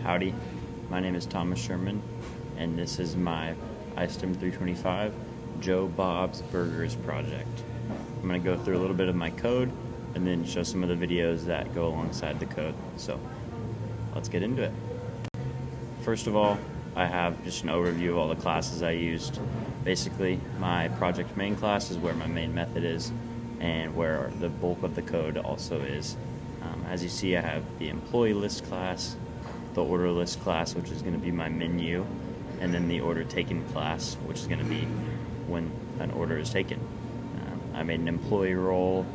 Howdy, my name is Thomas Sherman, and this is my ISTM 325 Joe Bob's Burgers project. I'm going to go through a little bit of my code and then show some of the videos that go alongside the code. So let's get into it. First of all, I have just an overview of all the classes I used. Basically, my project main class is where my main method is and where the bulk of the code also is. As you see, I have the employee list class, the order list class, which is going to be my menu, and then the order taken class, which is going to be when an order is taken. I made an employee role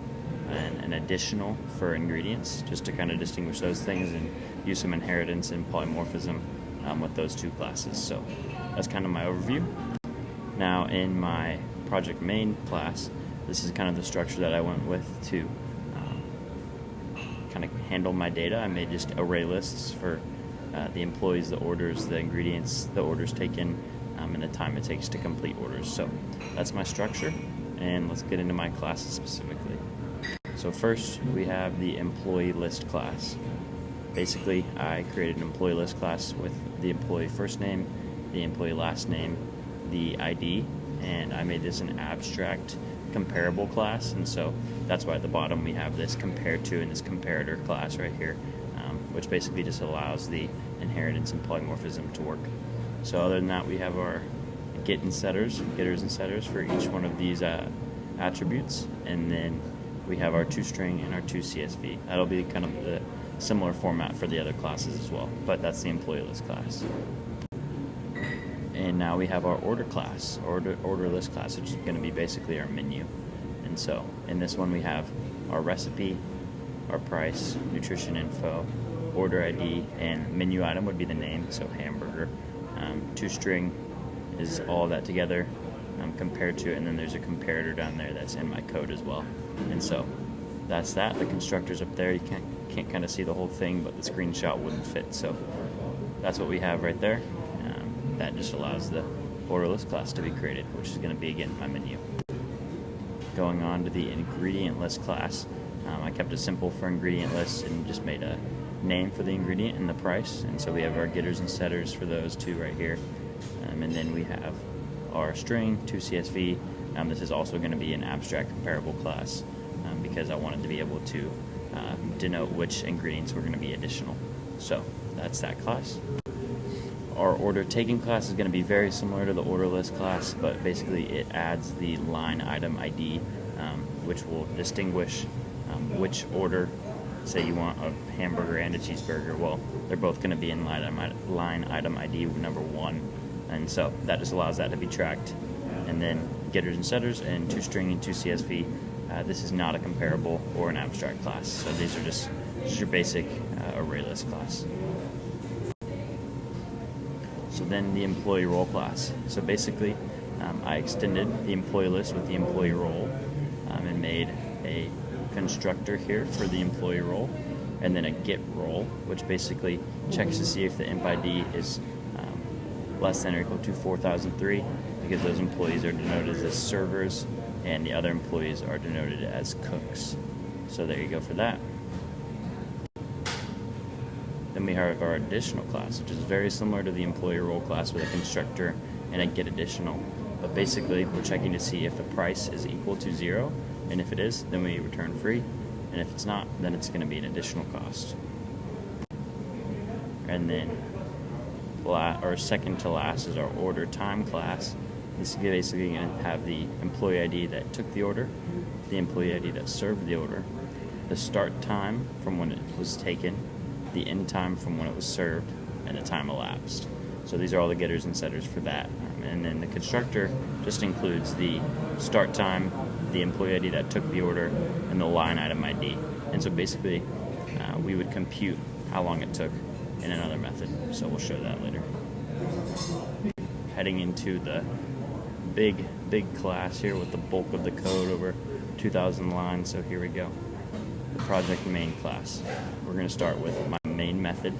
and an additional for ingredients, just to kind of distinguish those things and use some inheritance and polymorphism with those two classes. So that's kind of my overview. Now in my project main class, this is kind of the structure that I went with to kind of handle my data. I made just array lists for the employees, the orders, the ingredients, the orders taken, and the time it takes to complete orders. So that's my structure, and let's get into my classes specifically. So first we have the employee list class. Basically, I created an employee list class with the employee first name, the employee last name, the ID, and I made this an abstract comparable class, and so that's why at the bottom we have this compared to and this comparator class right here, which basically just allows the inheritance and polymorphism to work. So other than that, we have our getters and setters for each one of these attributes, and then we have our toString and our toCSV. That'll be kind of the similar format for the other classes as well, but that's the employee list class. And now we have our order class, order list class, which is going to be basically our menu. And so in this one we have our recipe, our price, nutrition info, order ID, and menu item would be the name, so hamburger. toString is all that together, compared to, and then there's a comparator down there that's in my code as well. And so that's that. The constructor's up there. You can't kind of see the whole thing, but the screenshot wouldn't fit. So that's what we have right there. That just allows the order list class to be created, which is going to be, again, my menu. Going on to the ingredient list class, I kept it simple for ingredient lists and just made a name for the ingredient and the price. And so we have our getters and setters for those two right here. And then we have our string, toCSV. This is also going to be an abstract comparable class because I wanted to be able to denote which ingredients were going to be additional. So that's that class. Our order taken class is going to be very similar to the order list class, but basically it adds the line item ID, which will distinguish which order. Say you want a hamburger and a cheeseburger, well, they're both going to be in line item ID number 1, and so that just allows that to be tracked. And then getters and setters and toString and toCSV. This is not a comparable or an abstract class, so these are just your basic array list class. So then the employee role class. So basically, I extended the employee list with the employee role and made a constructor here for the employee role, and then a get role, which basically checks to see if the imp ID is less than or equal to 4003, because those employees are denoted as servers and the other employees are denoted as cooks. So there you go for that. Then we have our additional class, which is very similar to the employee role class with a constructor and a get additional. But basically, we're checking to see if the price is equal to 0, and if it is, then we return free, and if it's not, then it's going to be an additional cost. And then, second to last is our order time class. This is basically going to have the employee ID that took the order, the employee ID that served the order, the start time from when it was taken, the end time from when it was served, and the time elapsed. So these are all the getters and setters for that. And then the constructor just includes the start time, the employee ID that took the order, and the line item ID. And so basically, we would compute how long it took in another method. So we'll show that later. Heading into the big class here with the bulk of the code, over 2,000 lines. So here we go. The project main class. We're going to start with my main method,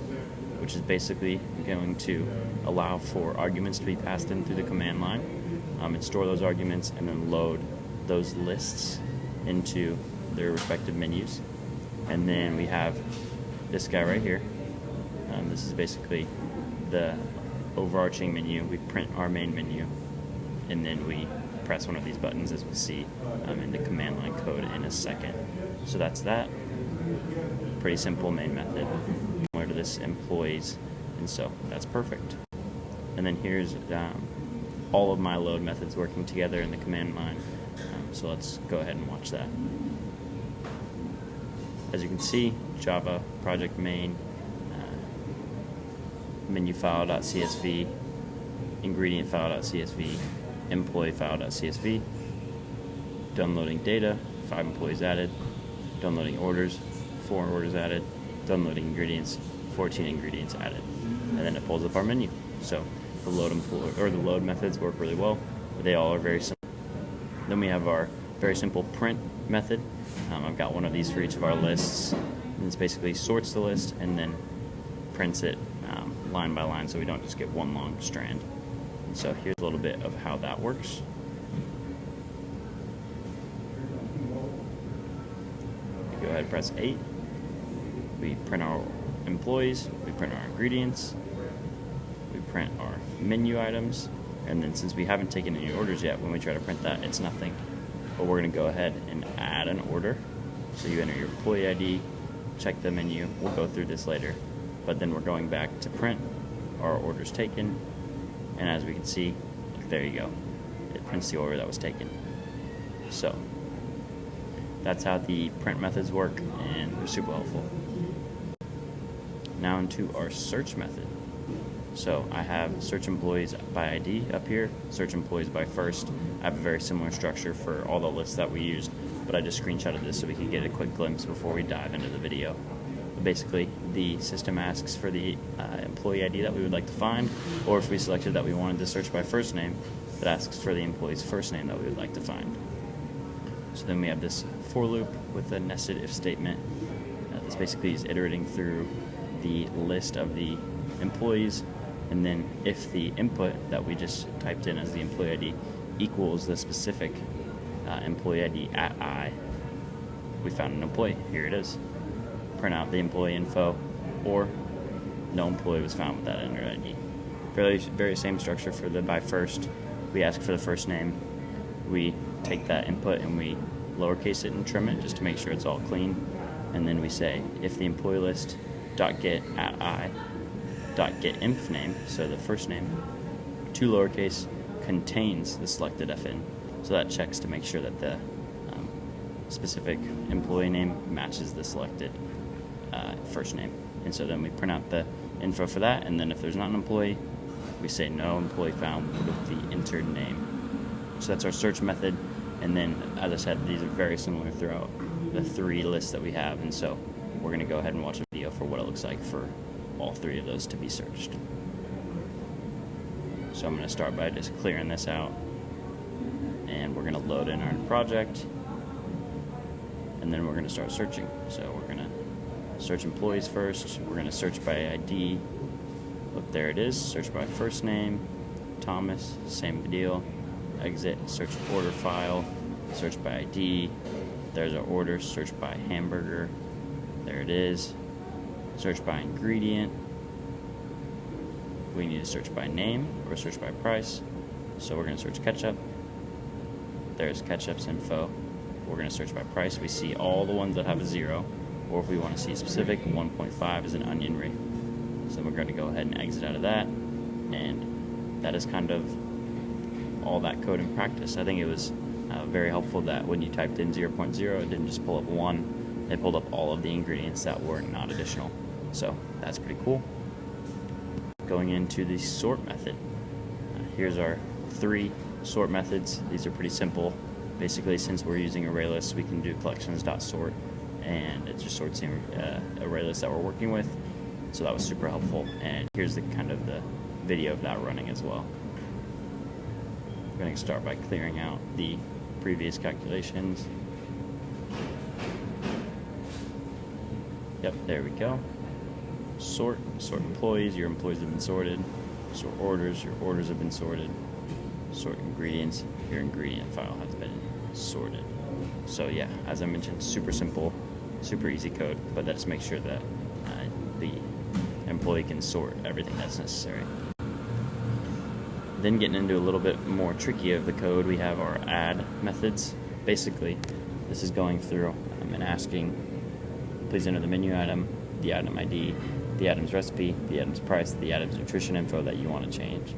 which is basically going to allow for arguments to be passed in through the command line, and store those arguments, and then load those lists into their respective menus. And then we have this guy right here, This is basically the overarching menu. We print our main menu, and then we press one of these buttons, as we'll see in the command line code in a second. So that's that. Pretty simple main method, similar to this employees, and so that's perfect. And then here's all of my load methods working together in the command line. So let's go ahead and watch that. As you can see, Java project main, menu file.csv, ingredient file.csv, employee file.csv, done loading data, 5 employees added, done loading orders, 4 orders added, done loading ingredients, 14 ingredients added, and then it pulls up our menu. So the load methods work really well, but they all are very simple. Then we have our very simple print method. I've got one of these for each of our lists, and this basically sorts the list and then prints it line by line, so we don't just get one long strand. And so here's a little bit of how that works. Go ahead and press 8. We print our employees, we print our ingredients, we print our menu items, and then since we haven't taken any orders yet, when we try to print that, it's nothing. But we're going to go ahead and add an order. So you enter your employee ID, check the menu. We'll go through this later. But then we're going back to print our orders taken. And as we can see, there you go. It prints the order that was taken. So that's how the print methods work, and they're super helpful. Now into our search method. So I have search employees by ID up here, search employees by first. I have a very similar structure for all the lists that we used, but I just screenshotted this so we could get a quick glimpse before we dive into the video. But basically, the system asks for the employee ID that we would like to find, or if we selected that we wanted to search by first name, it asks for the employee's first name that we would like to find. So then we have this for loop with a nested if statement. This basically is iterating through the list of the employees, and then if the input that we just typed in as the employee ID equals the specific employee ID at I, we found an employee. Here it is. Print out the employee info, or no employee was found with that entered ID. Very same structure for the by first. We ask for the first name. We take that input and we lowercase it and trim it just to make sure it's all clean. And then we say if the employee list .get at I .get inf name, so the first name, 2 lowercase, contains the selected FN. So that checks to make sure that the specific employee name matches the selected first name. And so then we print out the info for that, and then if there's not an employee, we say no employee found with the entered name. So that's our search method, and then as I said, these are very similar throughout the 3 lists that we have, and so we're going to go ahead and watch a video for what it looks like for all 3 of those to be searched. So I'm going to start by just clearing this out, and we're going to load in our project, and then we're going to start searching. So we're going to search employees first. We're going to search by ID. Look, there it is. Search by first name, Thomas, same deal. Exit, search order file, search by ID. There's our order, search by hamburger. There it is. Search by ingredient. We need to search by name or search by price. So we're going to search ketchup. There's ketchup's info. We're going to search by price. We see all the ones that have a 0, or if we want to see a specific, 1.5 is an onion ring. So we're going to go ahead and exit out of that, and that is kind of all that code in practice. I think it was very helpful that when you typed in 0.0, it didn't just pull up 1, it pulled up all of the ingredients that were not additional. So that's pretty cool. Going into the sort method. Here's our 3 sort methods. These are pretty simple. Basically, since we're using array lists, we can do collections.sort, and it just sorts the array list that we're working with. So that was super helpful. And here's the kind of the video of that running as well. I'm going to start by clearing out the previous calculations. Yep, there we go. Sort employees, your employees have been sorted. Sort orders, your orders have been sorted. Sort ingredients, your ingredient file has been sorted. So yeah, as I mentioned, super simple, super easy code, but let's make sure that the employee can sort everything that's necessary. Then getting into a little bit more tricky of the code, we have our add methods. Basically, this is going through and asking, please enter the menu item, the item ID, the item's recipe, the item's price, the item's nutrition info that you want to change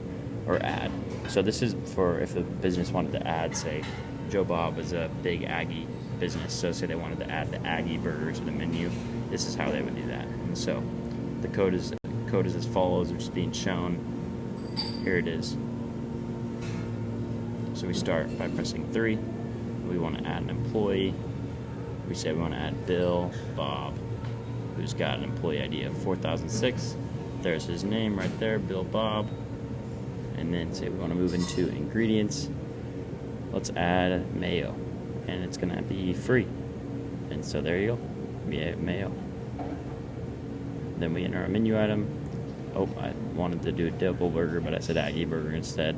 or add. So this is for if the business wanted to add, say, Joe Bob is a big Aggie business, so say they wanted to add the Aggie burger to the menu, this is how they would do that. And so the code is as follows, which is being shown. Here it is. So we start by pressing 3. We want to add an employee. We say we want to add Bill Bob, who's got an employee ID of 4006. There's his name right there, Bill Bob. And then say we want to move into ingredients. Let's add mayo, and it's going to be free. And so there you go, we have mayo. Then we enter our menu item. Oh, I wanted to do a double burger, but I said Aggie burger instead.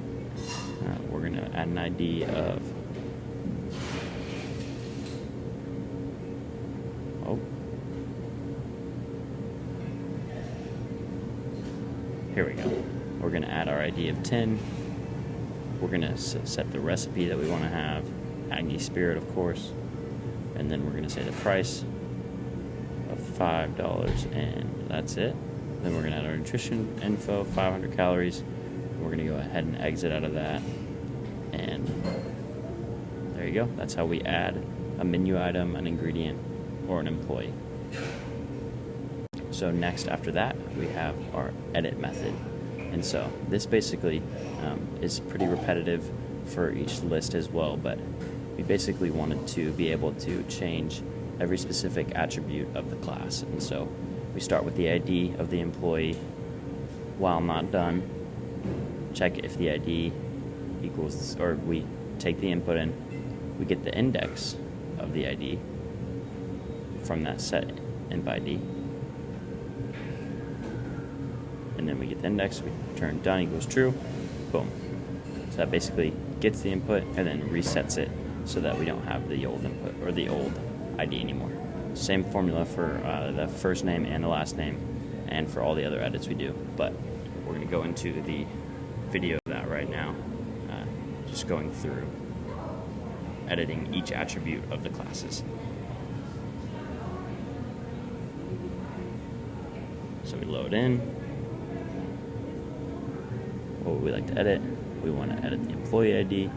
We're going to add an ID of, here we go. We're going to add our ID of 10. We're going to set the recipe that we want to have, Aggie Spirit, of course. And then we're going to say the price of $5, and that's it. Then we're going to add our nutrition info, 500 calories. We're going to go ahead and exit out of that. And there you go. That's how we add a menu item, an ingredient, or an employee. So next after that, we have our edit method. And so this basically is pretty repetitive for each list as well, but we basically wanted to be able to change every specific attribute of the class. And so we start with the ID of the employee. While not done, check if the ID equals, or we take the input in, we get the index of the ID from that set inp ID. And then we get the index, we turn done equals true, boom. So that basically gets the input and then resets it so that we don't have the old input or the old ID anymore. Same formula for the first name and the last name and for all the other edits we do. But we're going to go into the video of that right now, just going through editing each attribute of the classes. So we load in. What would we like to edit? We want to edit the employee ID.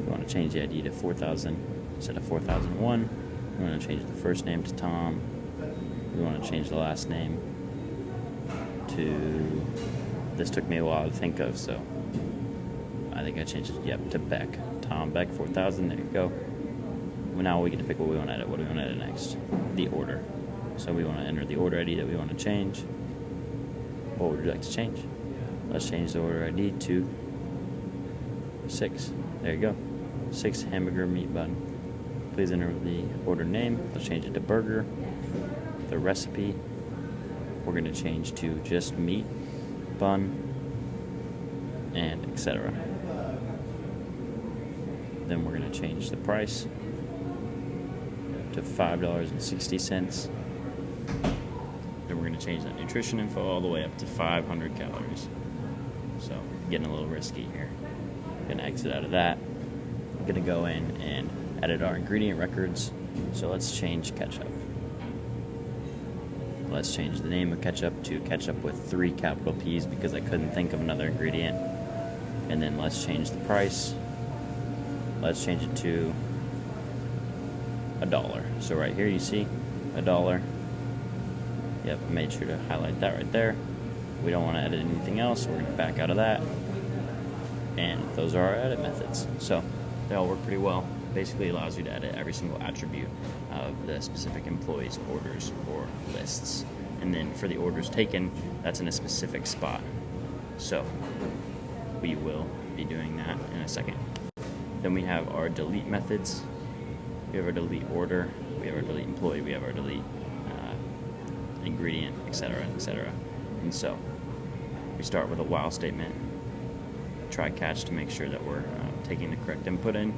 We want to change the ID to 4000 instead of 4001. We want to change the first name to Tom. We want to change the last name to, this took me a while to think of, so I think I changed it, to Beck. Tom Beck 4000, there you go. Well, now we get to pick what we want to edit. What do we want to edit next? The order. So we want to enter the order ID that we want to change. What would you like to change? Let's change the order ID to 6. There you go. 6 hamburger meat bun. Please enter the order name. Let's change it to burger. The recipe, we're going to change to just meat, bun, and etc. Then we're going to change the price to $5.60. Then we're going to change that nutrition info all the way up to 500 calories. So getting a little risky here. Going to exit out of that. I'm going to go in and edit our ingredient records. So let's change ketchup. Let's change the name of ketchup to ketchup with 3 capital P's because I couldn't think of another ingredient. And then let's change the price. Let's change it to $1. So right here you see $1. Yep, I made sure to highlight that right there. We don't want to edit anything else, so we're going to back out of that. And those are our edit methods. So they all work pretty well. Basically allows you to edit every single attribute of the specific employee's orders or lists. And then for the orders taken, that's in a specific spot. So we will be doing that in a second. Then we have our delete methods. We have our delete order, we have our delete employee, we have our delete ingredient, etc., etc. And so we start with a while statement, try catch to make sure that we're taking the correct input in.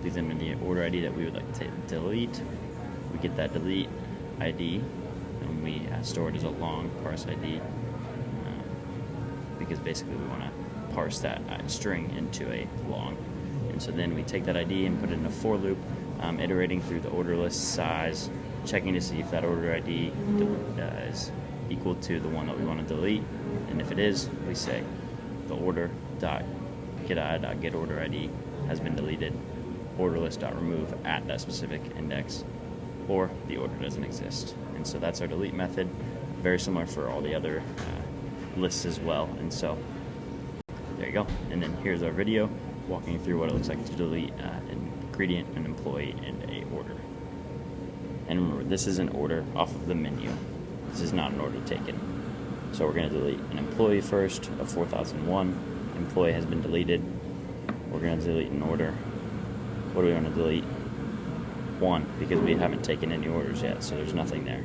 Please enter the order ID that we would like to delete. We get that delete ID, and we store it as a long parse ID, because basically we want to parse that string into a long. And so then we take that ID and put it in a for loop, iterating through the order list size, checking to see if that order ID is equal to the one that we want to delete. And if it is, we say the order.getI.getOrderID has been deleted, order list.remove at that specific index, or the order doesn't exist. And so that's our delete method, very similar for all the other lists as well. And so there you go. And then here's our video walking through what it looks like to delete an ingredient, an employee, and a order. And remember, this is an order off of the menu. This is not an order taken. So we're going to delete an employee first of 4001. Employee has been deleted. We're going to delete an order. What do we want to delete? 1, because we haven't taken any orders yet, so there's nothing there.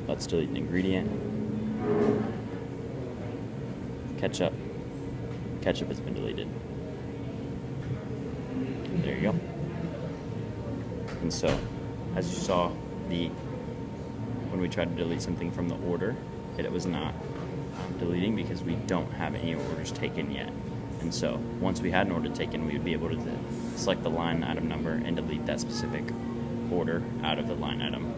Let's delete an ingredient. Ketchup. Ketchup has been deleted. There you go. And so, as you saw, when we tried to delete something from the order, it was not deleting because we don't have any orders taken yet. And so once we had an order taken, we would be able to select the line item number and delete that specific order out of the line item.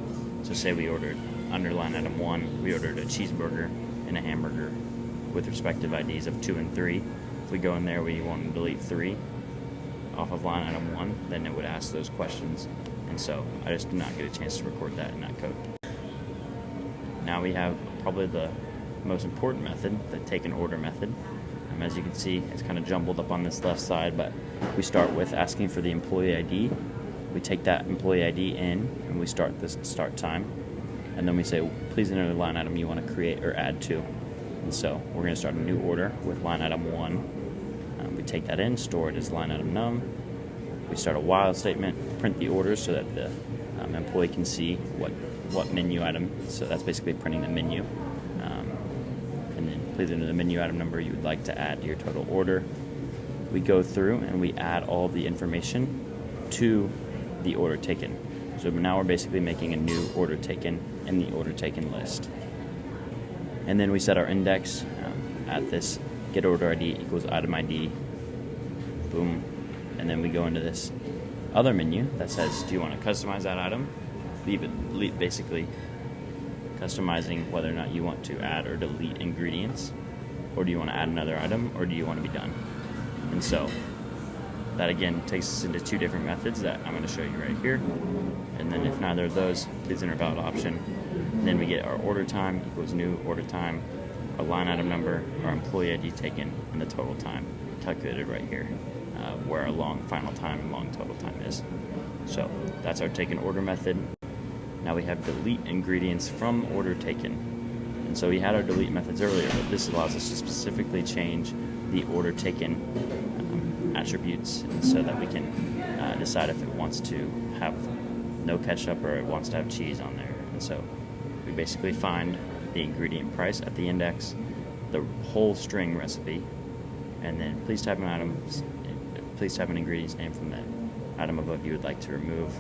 So say we ordered under line item 1, we ordered a cheeseburger and a hamburger with respective IDs of 2 and 3. If we go in there, we want to delete 3 off of line item 1, then it would ask those questions. And so I just did not get a chance to record that in that code. Now we have probably the most important method, the take an order method. As you can see, it's kind of jumbled up on this left side, but we start with asking for the employee ID. We take that employee ID in, and we start this start time. And then we say, please enter the line item you want to create or add to. And so we're going to start a new order with line item 1. We take that in, store it as line item num. We start a while statement, print the order so that the employee can see what menu item. So that's basically printing the menu. And then please enter the menu item number you would like to add to your total order. We go through and we add all of the information to the order taken. So now we're basically making a new order taken in the order taken list. And then we set our index at this get order ID equals item ID. Boom. And then we go into this other menu that says, do you want to customize that item? Basically customizing whether or not you want to add or delete ingredients, or do you want to add another item, or do you want to be done? And so that again takes us into 2 different methods that I'm going to show you right here. And then if neither of those, please enter valid option. And then we get our order time equals new order time, our line item number, our employee ID taken, and the total time calculated right here, where our long final time and long total time is. So that's our take an order method. Now we have delete ingredients from order taken. And so we had our delete methods earlier, but this allows us to specifically change the order taken attributes, and so that we can decide if it wants to have no ketchup or it wants to have cheese on there. And so we basically find the ingredient price at the index, the whole string recipe, and then please type an ingredient's name from the item above you would like to remove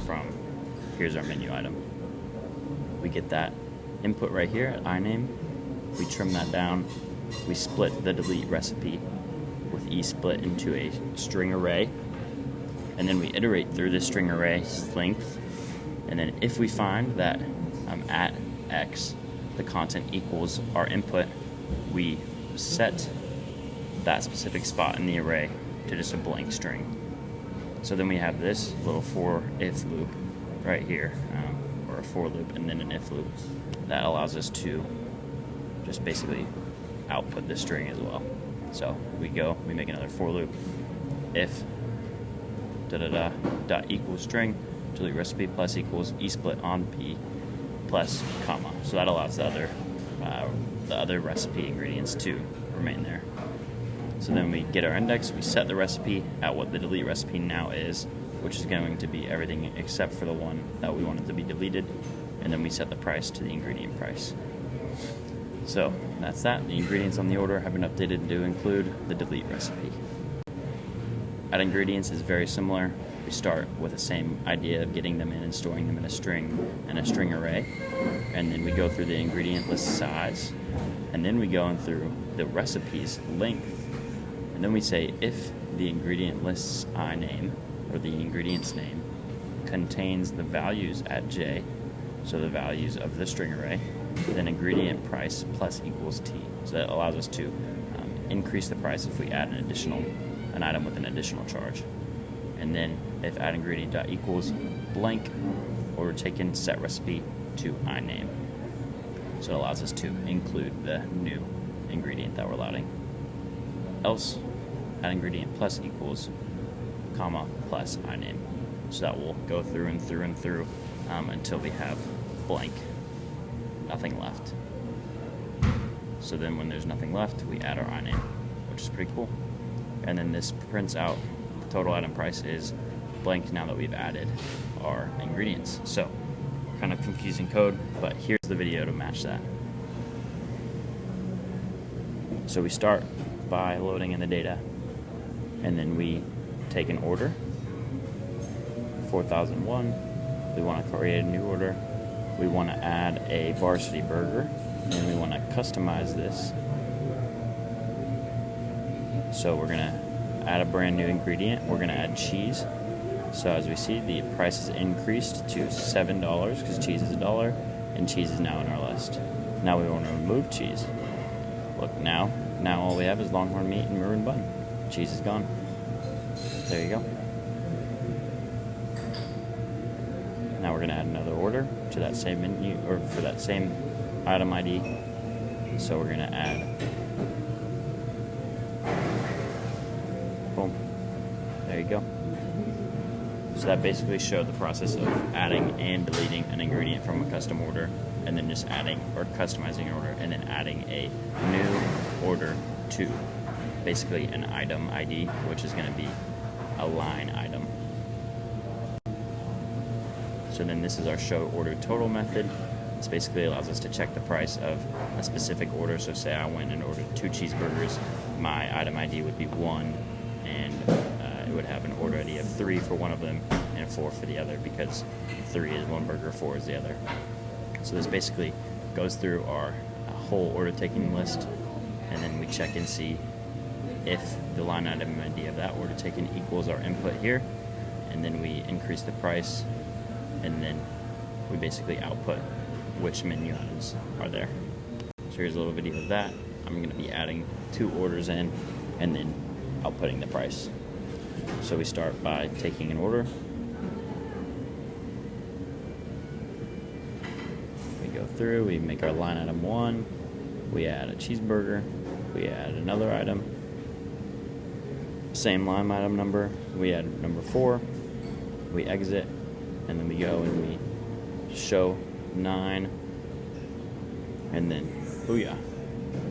from. Here's our menu item. We get that input right here at iname. We trim that down. We split the delete recipe with eSplit into a string array. And then we iterate through this string array's length. And then if we find that at X, the content equals our input, we set that specific spot in the array to just a blank string. So then we have this little for if loop right here, or a for loop and then an if loop that allows us to just basically output the string as well. So we make another for loop, if dot equals string, delete recipe plus equals eSplit on P plus comma. So that allows the other recipe ingredients to remain there. So then we get our index, we set the recipe at what the delete recipe now is, which is going to be everything except for the one that we wanted to be deleted, and then we set the price to the ingredient price. So that's that. The ingredients on the order have been updated to include the delete recipe. Add ingredients is very similar. we start with the same idea of getting them in and storing them in a string array, and then we go through the ingredient list size, and then we go in through the recipe's length, and then we say if the ingredient list's name or the ingredient's name contains the values at J, so the values of the string array, then ingredient price plus equals T. So that allows us to increase the price if we add an item with an additional charge. And then if add ingredient dot equals blank, order taken, set recipe to iname. So it allows us to include the new ingredient that we're loading. Else, add ingredient plus equals comma plus iname. So that will go through and through and through until we have blank, nothing left. So then when there's nothing left, we add our iname, which is pretty cool. And then this prints out the total item price is blank now that we've added our ingredients. So kind of confusing code, but here's the video to match that. So we start by loading in the data, and then we take an order, 4001. We want to create a new order. We want to add a varsity burger, and we want to customize this. So we're going to add a brand new ingredient. We're going to add cheese. So as we see, the price is increased to $7 because cheese is $1, and cheese is now in our list. Now we want to remove cheese. Look, now all we have is Longhorn meat and maroon bun. Cheese is gone. There you go. Now we're going to add another order to that same menu, or for that same item ID. So we're going to add, boom, there you go. So that basically showed the process of adding and deleting an ingredient from a custom order, and then just adding or customizing an order, and then adding a new order to basically an item ID, which is going to be a line item. So then this is our show order total method. This basically allows us to check the price of a specific order. So say I went and ordered 2 cheeseburgers, my item ID would be 1, and it would have an order ID of 3 for one of them and 4 for the other, because 3 is one burger, 4 is the other. So this basically goes through our whole order taking list, and then we check and see if the line item ID of that order taken equals our input here, and then we increase the price, and then we basically output which menu items are there. So here's a little video of that. I'm going to be adding 2 orders in and then outputting the price. So we start by taking an order. We go through, we make our line item 1, we add a cheeseburger, we add another item, same line item number, we add number 4, we exit, and then we go and we show 9, and then booyah,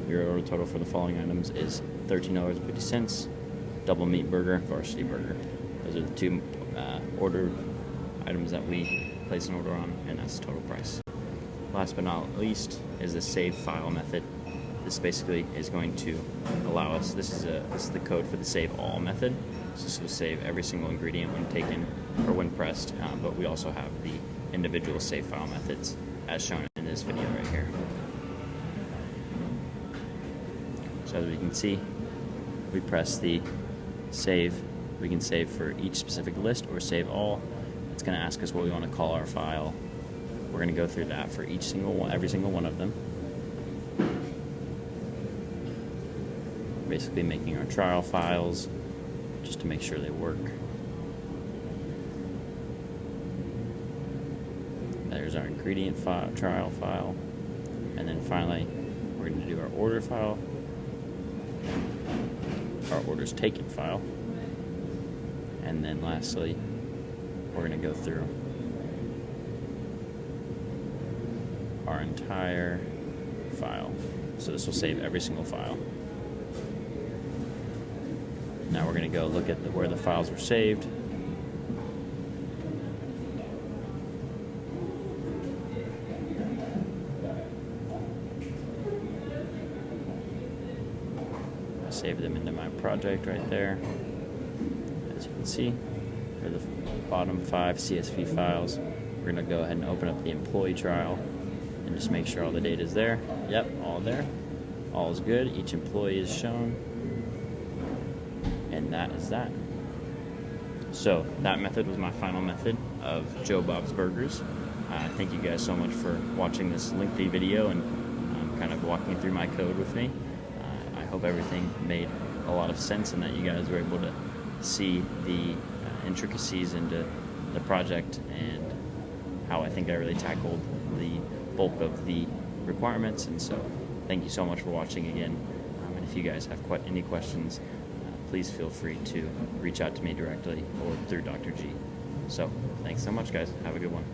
your order total for the following items is $13.50, double meat burger, varsity burger. Those are the 2 order items that we place an order on, and that's the total price. Last but not least is the save file method. This basically is going to allow us, this is the code for the save all method. So this will save every single ingredient when taken or when pressed, but we also have the individual save file methods as shown in this video right here. So as we can see, we press the save. We can save for each specific list or save all. It's going to ask us what we want to call our file. We're going to go through that for each single one, every single one of them. Basically making our trial files just to make sure they work. There's our ingredient file, trial file, and then finally we're going to do our order file, our orders taken file, and then lastly we're going to go through our entire file. So this will save every single file. Now we're going to go look at where the files were saved. I saved them into my project right there. As you can see, for the bottom 5 CSV files. We're going to go ahead and open up the employee trial and just make sure all the data is there. Yep, all there. All is good. Each employee is shown. And that is that. So that method was my final method of Joe Bob's Burgers. Thank you guys so much for watching this lengthy video and kind of walking through my code with me. I hope everything made a lot of sense and that you guys were able to see the intricacies into the project and how I think I really tackled the bulk of the requirements. And so thank you so much for watching again. And if you guys have any questions, please feel free to reach out to me directly or through Dr. G. So thanks so much, guys. Have a good one.